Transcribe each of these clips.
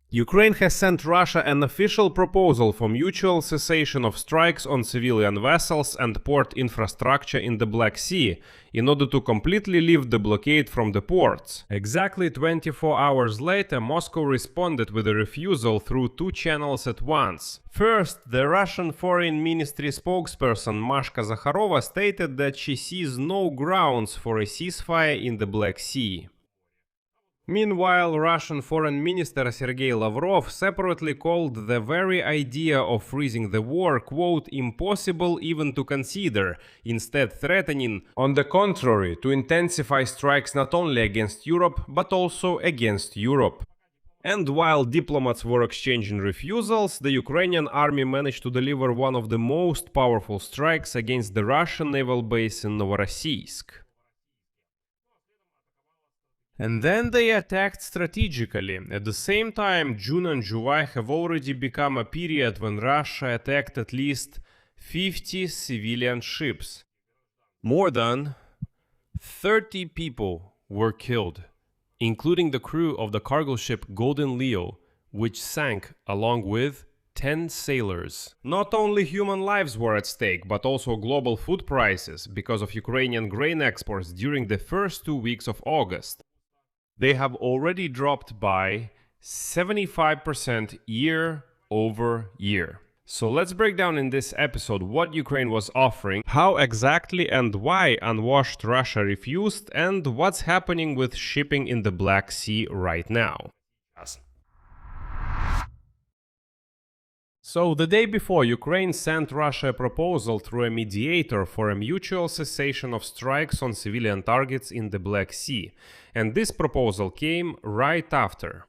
Ukraine has sent Russia an official proposal for mutual cessation of strikes on civilian vessels and port infrastructure in the Black Sea, in order to completely lift the blockade from the ports. Exactly 24 hours later, Moscow responded with a refusal through two channels at once. First, the Russian Foreign Ministry spokesperson Mashka Zakharova stated that she sees no grounds for a ceasefire in the Black Sea. Meanwhile, Russian Foreign Minister Sergei Lavrov separately called the very idea of freezing the war, quote, impossible even to consider, instead threatening, on the contrary, to intensify strikes not only against Europe, but also against Europe. And while diplomats were exchanging refusals, the Ukrainian army managed to deliver one of the most powerful strikes against the Russian naval base in Novorossiysk. And then they attacked strategically. At the same time, June and July have already become a period when Russia attacked at least 50 civilian ships. More than 30 people were killed, including the crew of the cargo ship Golden Leo, which sank along with 10 sailors. Not only human lives were at stake, but also global food prices because of Ukrainian grain exports during the first 2 weeks of August. They have already dropped by 75% year over year. So let's break down in this episode what Ukraine was offering, how exactly and why unwashed Russia refused, and what's happening with shipping in the Black Sea right now. So the day before, Ukraine sent Russia a proposal through a mediator for a mutual cessation of strikes on civilian targets in the Black Sea, and this proposal came right after.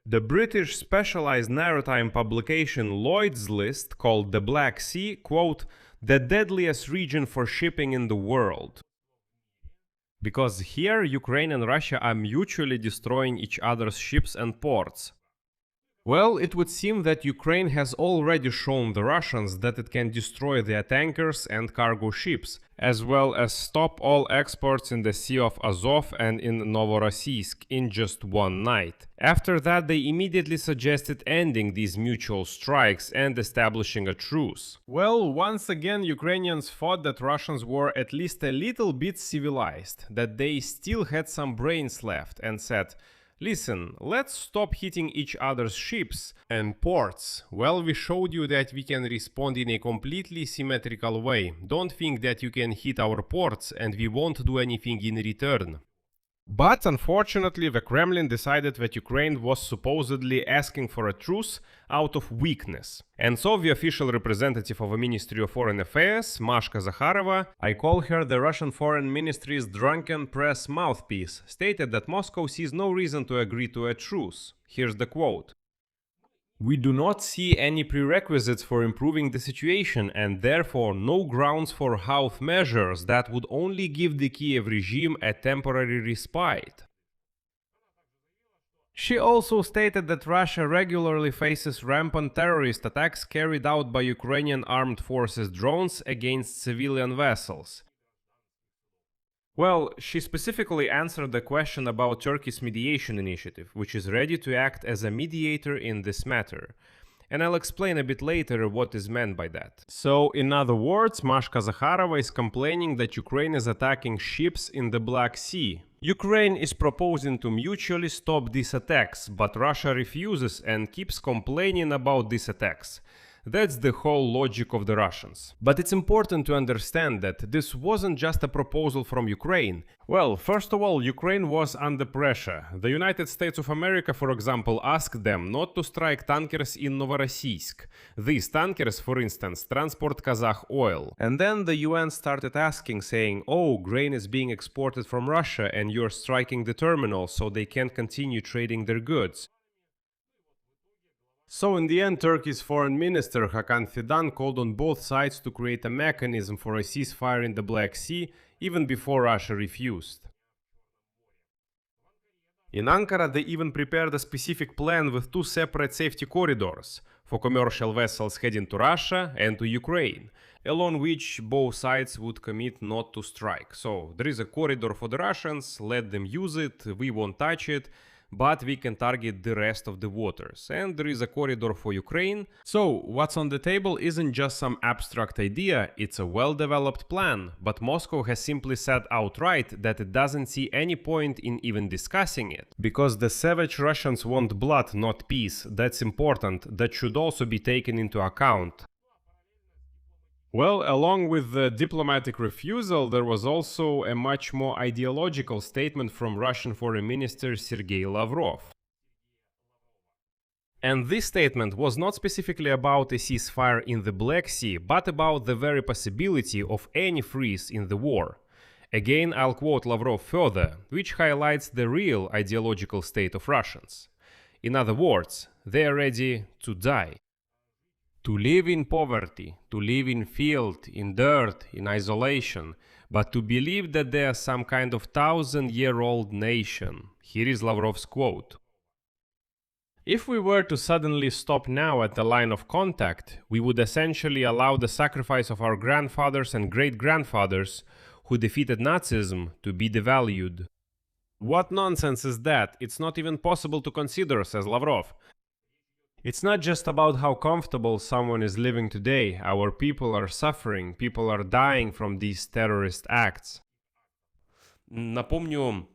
The British specialized maritime publication Lloyd's List called the Black Sea, quote, the deadliest region for shipping in the world. Because here Ukraine and Russia are mutually destroying each other's ships and ports. Well, it would seem that Ukraine has already shown the Russians that it can destroy their tankers and cargo ships, as well as stop all exports in the Sea of Azov and in Novorossiysk in just one night. After that, they immediately suggested ending these mutual strikes and establishing a truce. Well, once again, Ukrainians thought that Russians were at least a little bit civilized, that they still had some brains left, and said, listen, let's stop hitting each other's ships and ports. Well, we showed you that we can respond in a completely symmetrical way. Don't think that you can hit our ports and we won't do anything in return. But unfortunately, the Kremlin decided that Ukraine was supposedly asking for a truce out of weakness. And so the official representative of the Ministry of Foreign Affairs, Mashka Zakharova, I call her the Russian Foreign Ministry's drunken press mouthpiece, stated that Moscow sees no reason to agree to a truce. Here's the quote. We do not see any prerequisites for improving the situation and therefore no grounds for half measures that would only give the Kiev regime a temporary respite. She also stated that Russia regularly faces rampant terrorist attacks carried out by Ukrainian armed forces drones against civilian vessels. Well, she specifically answered the question about Turkey's mediation initiative, which is ready to act as a mediator in this matter. And I'll explain a bit later what is meant by that. So, in other words, Mashka Zakharova is complaining that Ukraine is attacking ships in the Black Sea. Ukraine is proposing to mutually stop these attacks, but Russia refuses and keeps complaining about these attacks. That's the whole logic of the Russians. But it's important to understand that this wasn't just a proposal from Ukraine. Well, first of all, Ukraine was under pressure. The United States of America, for example, asked them not to strike tankers in Novorossiysk. These tankers, for instance, transport Kazakh oil. And then the UN started asking, saying, oh, grain is being exported from Russia and you're striking the terminal so they can't continue trading their goods. So in the end, Turkey's foreign minister Hakan Fidan called on both sides to create a mechanism for a ceasefire in the Black Sea, even before Russia refused. In Ankara, they even prepared a specific plan with two separate safety corridors for commercial vessels heading to Russia and to Ukraine, along which both sides would commit not to strike. So there is a corridor for the Russians, let them use it, we won't touch it. but we can target the rest of the waters, and there is a corridor for Ukraine. So, what's on the table isn't just some abstract idea, it's a well-developed plan, but Moscow has simply said outright that it doesn't see any point in even discussing it. Because the savage Russians want blood, not peace. That's important, that should also be taken into account. Well, along with the diplomatic refusal, there was also a much more ideological statement from Russian Foreign Minister Sergei Lavrov. And this statement was not specifically about a ceasefire in the Black Sea, but about the very possibility of any freeze in the war. Again, I'll quote Lavrov further, which highlights the real ideological state of Russians. In other words, they are ready to die. To live in poverty, to live in filth, in dirt, in isolation, but to believe that they are some kind of 1,000-year-old nation. Here is Lavrov's quote. If we were to suddenly stop now at the line of contact, we would essentially allow the sacrifice of our grandfathers and great-grandfathers who defeated Nazism to be devalued. What nonsense is that? It's not even possible to consider, says Lavrov. It's not just about how comfortable someone is living today. Our people are suffering, people are dying from these terrorist acts. Напомню,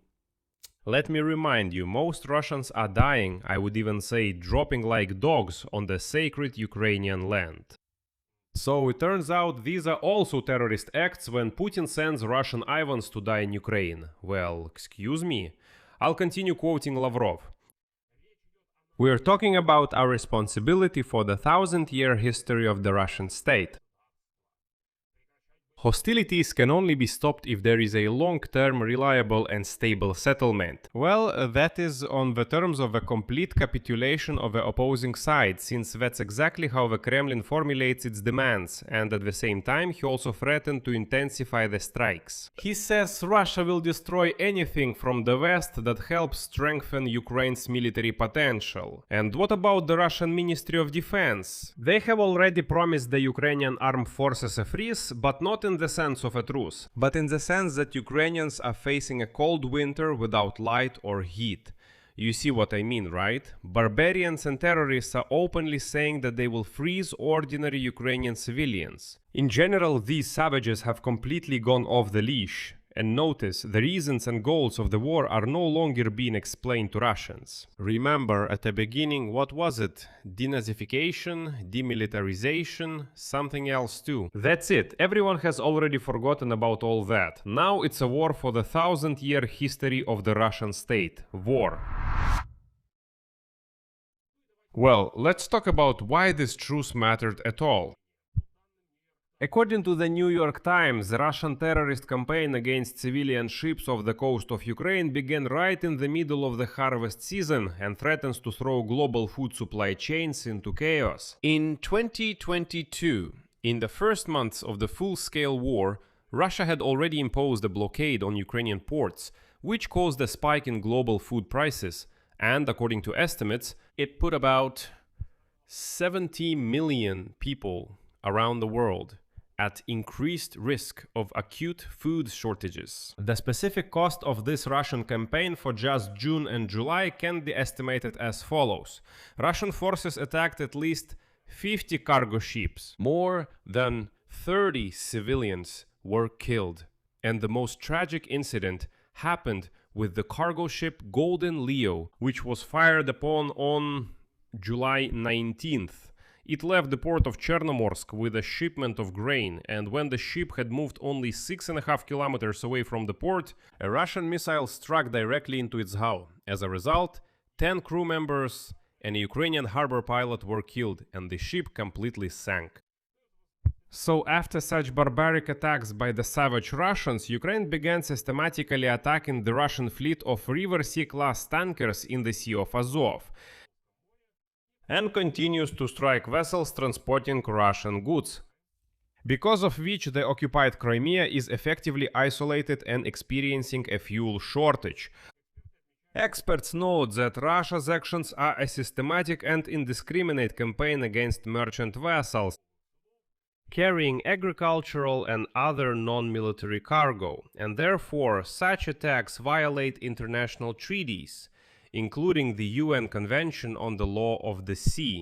let me remind you, most Russians are dying, I would even say dropping like dogs on the sacred Ukrainian land. So it turns out these are also terrorist acts when Putin sends Russian Ivans to die in Ukraine. Well, excuse me. I'll continue quoting Lavrov. We are talking about our responsibility for the 1,000-year history of the Russian state. Hostilities can only be stopped if there is a long-term, reliable and stable settlement. Well, that is on the terms of a complete capitulation of the opposing side, since that's exactly how the Kremlin formulates its demands, and at the same time he also threatened to intensify the strikes. He says Russia will destroy anything from the West that helps strengthen Ukraine's military potential. And what about the Russian Ministry of Defense? They have already promised the Ukrainian armed forces a freeze, but not in the sense of a truce, but in the sense that Ukrainians are facing a cold winter without light or heat. You see what I mean, right? Barbarians and terrorists are openly saying that they will freeze ordinary Ukrainian civilians. In general, these savages have completely gone off the leash. And notice, the reasons and goals of the war are no longer being explained to Russians. Remember, at the beginning, what was it? Denazification, demilitarization, something else too. That's it. Everyone has already forgotten about all that. Now it's a war for the 1,000-year history of the Russian state. War. Well, let's talk about why this truce mattered at all. According to the New York Times, the Russian terrorist campaign against civilian ships off the coast of Ukraine began right in the middle of the harvest season and threatens to throw global food supply chains into chaos. In 2022, in the first months of the full-scale war, Russia had already imposed a blockade on Ukrainian ports, which caused a spike in global food prices, and according to estimates, it put about 70 million people around the world at increased risk of acute food shortages. The specific cost of this Russian campaign for just June and July can be estimated as follows. Russian forces attacked at least 50 cargo ships. More than 30 civilians were killed. And the most tragic incident happened with the cargo ship Golden Leo, which was fired upon on July 19th. It left the port of Chernomorsk with a shipment of grain, and when the ship had moved only 6.5 kilometers away from the port, a Russian missile struck directly into its hull. As a result, 10 crew members and a Ukrainian harbor pilot were killed, and the ship completely sank. So after such barbaric attacks by the savage Russians, Ukraine began systematically attacking the Russian fleet of River Sea-class tankers in the Sea of Azov, and continues to strike vessels transporting Russian goods, because of which the occupied Crimea is effectively isolated and experiencing a fuel shortage. Experts note that Russia's actions are a systematic and indiscriminate campaign against merchant vessels carrying agricultural and other non-military cargo, and therefore such attacks violate international treaties, including the UN Convention on the Law of the Sea.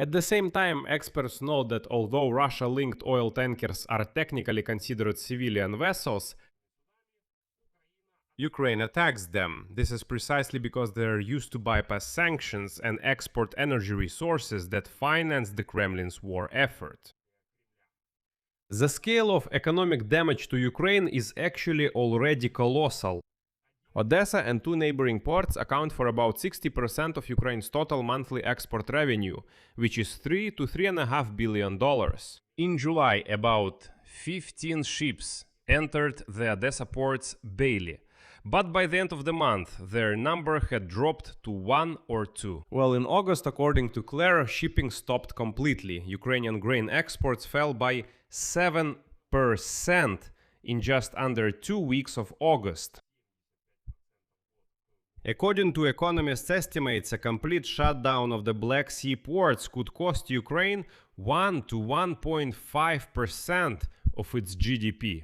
At the same time, experts note that although Russia-linked oil tankers are technically considered civilian vessels, Ukraine attacks them. This is precisely because they are used to bypass sanctions and export energy resources that finance the Kremlin's war effort. The scale of economic damage to Ukraine is actually already colossal. Odessa and two neighboring ports account for about 60% of Ukraine's total monthly export revenue, which is $3 to $3.5 billion. In July, about 15 ships entered the Odessa ports daily. But by the end of the month, their number had dropped to 1 or 2. Well, in August, according to Claire, shipping stopped completely. Ukrainian grain exports fell by 7% in just under 2 weeks of August. According to economists' estimates, a complete shutdown of the Black Sea ports could cost Ukraine 1 to 1.5% of its GDP.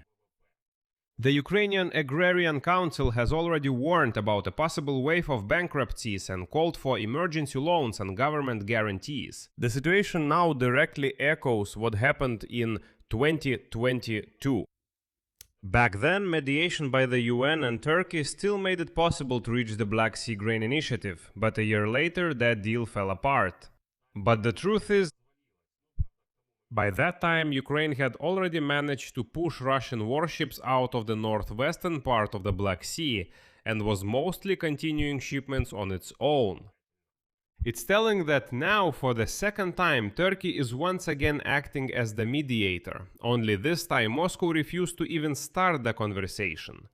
The Ukrainian Agrarian Council has already warned about a possible wave of bankruptcies and called for emergency loans and government guarantees. The situation now directly echoes what happened in 2022. Back then, mediation by the UN and Turkey still made it possible to reach the Black Sea Grain Initiative, but a year later that deal fell apart. But the truth is, by that time, Ukraine had already managed to push Russian warships out of the northwestern part of the Black Sea and was mostly continuing shipments on its own. It's telling that now, for the second time, Turkey is once again acting as the mediator. Only this time, Moscow refused to even start the conversation.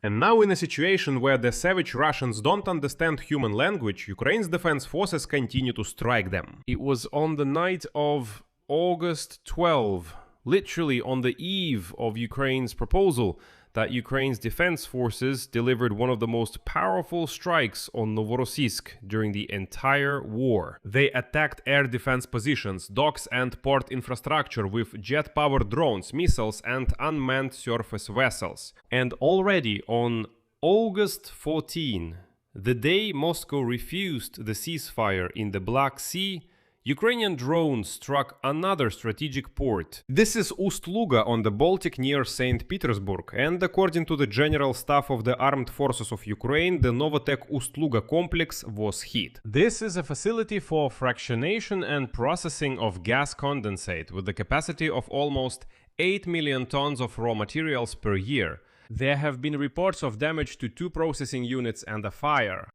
And now, in a situation where the savage Russians don't understand human language, Ukraine's defense forces continue to strike them. It was on the night of August 12, literally on the eve of Ukraine's proposal, that Ukraine's defense forces delivered one of the most powerful strikes on Novorossiysk during the entire war. They attacked air defense positions, docks and port infrastructure with jet-powered drones, missiles and unmanned surface vessels. And already on August 14, the day Moscow refused the ceasefire in the Black Sea, Ukrainian drones struck another strategic port. This is Ust-Luga on the Baltic near St. Petersburg, and according to the General Staff of the Armed Forces of Ukraine, the Novotek Ust-Luga complex was hit. This is a facility for fractionation and processing of gas condensate with the capacity of almost 8 million tons of raw materials per year. There have been reports of damage to 2 processing units and a fire.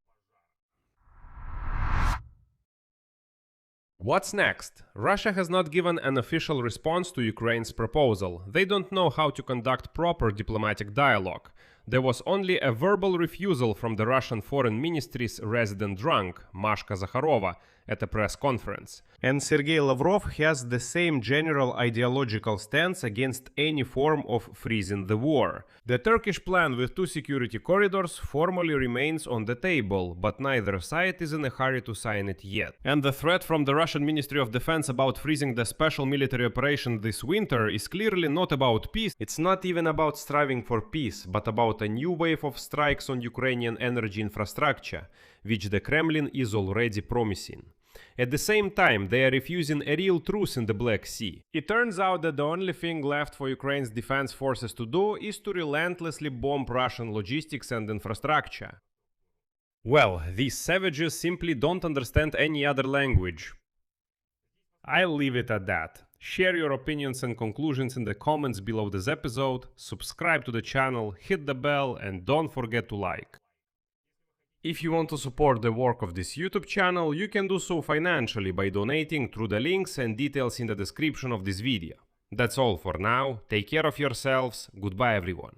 What's next? Russia has not given an official response to Ukraine's proposal. They don't know how to conduct proper diplomatic dialogue. There was only a verbal refusal from the Russian Foreign Ministry's resident drunk, Mashka Zakharova, at a press conference. And Sergei Lavrov has the same general ideological stance against any form of freezing the war. The Turkish plan with 2 security corridors formally remains on the table, but neither side is in a hurry to sign it yet. And the threat from the Russian Ministry of Defense about freezing the special military operation this winter is clearly not about peace. It's not even about striving for peace, but about a new wave of strikes on Ukrainian energy infrastructure, which the Kremlin is already promising. At the same time, they are refusing a real truce in the Black Sea. It turns out that the only thing left for Ukraine's defense forces to do is to relentlessly bomb Russian logistics and infrastructure. Well, these savages simply don't understand any other language. I'll leave it at that. Share your opinions and conclusions in the comments below this episode, subscribe to the channel, hit the bell, and don't forget to like. If you want to support the work of this YouTube channel, you can do so financially by donating through the links and details in the description of this video. That's all for now, take care of yourselves, goodbye everyone.